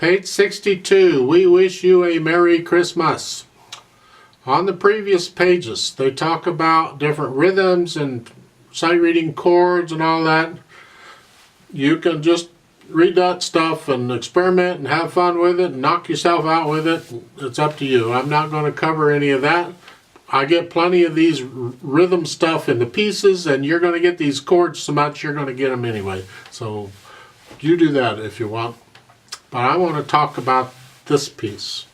Page 62, we wish you a Merry Christmas. On the previous pages, they talk about different rhythms and sight reading chords and all that. You can just read that stuff and experiment and have fun with it and knock yourself out with it. It's up to you. I'm not going to cover any of that. I get plenty of these rhythm stuff in the pieces, and you're going to get these chords so much you're going to get them anyway. So you do that if you want. But I want to talk about this piece.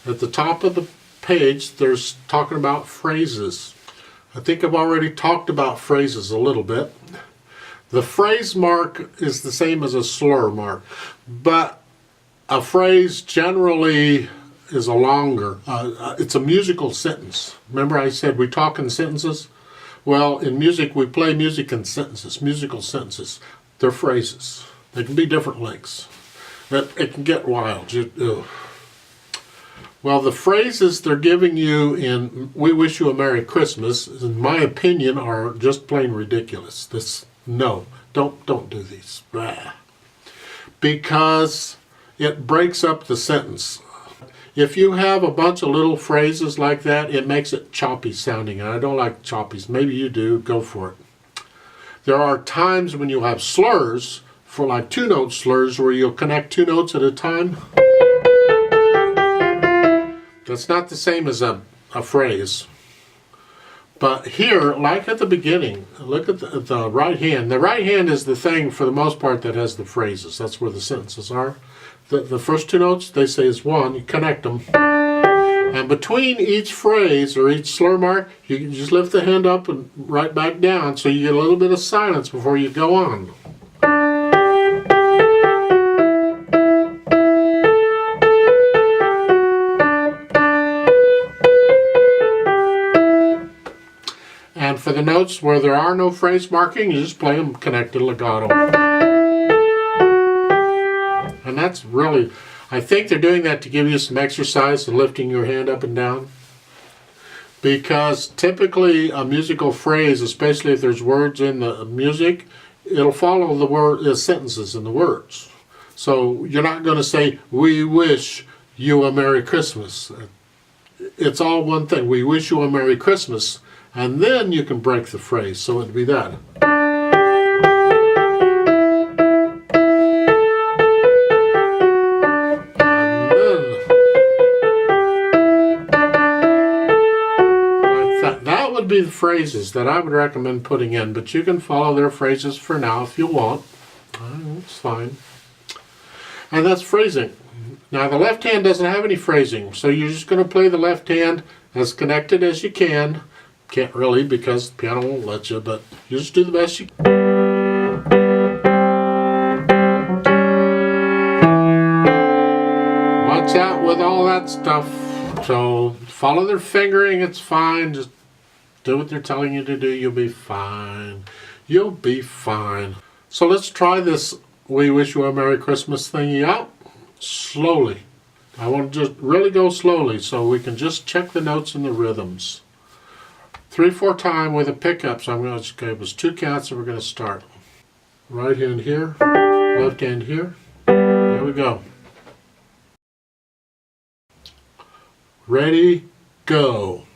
At the top of the page, there's talking about phrases. I think I've already talked about phrases a little bit. The phrase mark is the same as a slur mark, but a phrase generally is a longer, it's a musical sentence. Remember I said we talk in sentences? Well, in music, we play music in sentences, musical sentences. They're phrases. They can be different lengths. It can get wild. Well, the phrases they're giving you in We Wish You a Merry Christmas, in my opinion, are just plain ridiculous. No, don't do these. Because it breaks up the sentence. If you have a bunch of little phrases like that, it makes it choppy sounding, and I don't like choppies. Maybe you do, go for it. There are times when you have slurs, for like two-note slurs, where you'll connect two notes at a time. That's not the same as a phrase. But here, like at the beginning, look at the right hand. The right hand is the thing, for the most part, that has the phrases. That's where the sentences are. The first two notes, they say is one. You connect them. And between each phrase or each slur mark, you can just lift the hand up and right back down so you get a little bit of silence before you go on. And for the notes where there are no phrase marking, you just play them connected legato. And that's really, I think they're doing that to give you some exercise in lifting your hand up and down. Because typically a musical phrase, especially if there's words in the music, it'll follow the sentences and the words. So you're not going to say, we wish you a Merry Christmas. It's all one thing. We wish you a Merry Christmas. And then you can break the phrase, so it'd be that. And then, like that would be the phrases that I would recommend putting in, but you can follow their phrases for now if you want. It's fine. And that's phrasing. Now the left hand doesn't have any phrasing, so you're just going to play the left hand as connected as you can. Can't really because the piano won't let you, but you just do the best you can. Watch out with all that stuff. So follow their fingering, it's fine. Just do what they're telling you to do, you'll be fine. You'll be fine. So let's try this We Wish You a Merry Christmas thingy out slowly. I want to just really go slowly so we can just check the notes and the rhythms. 3/4 time with a pickup, so I'm going to give us 2 counts and we're going to start. Right hand here, left hand here. Here we go. Ready, go.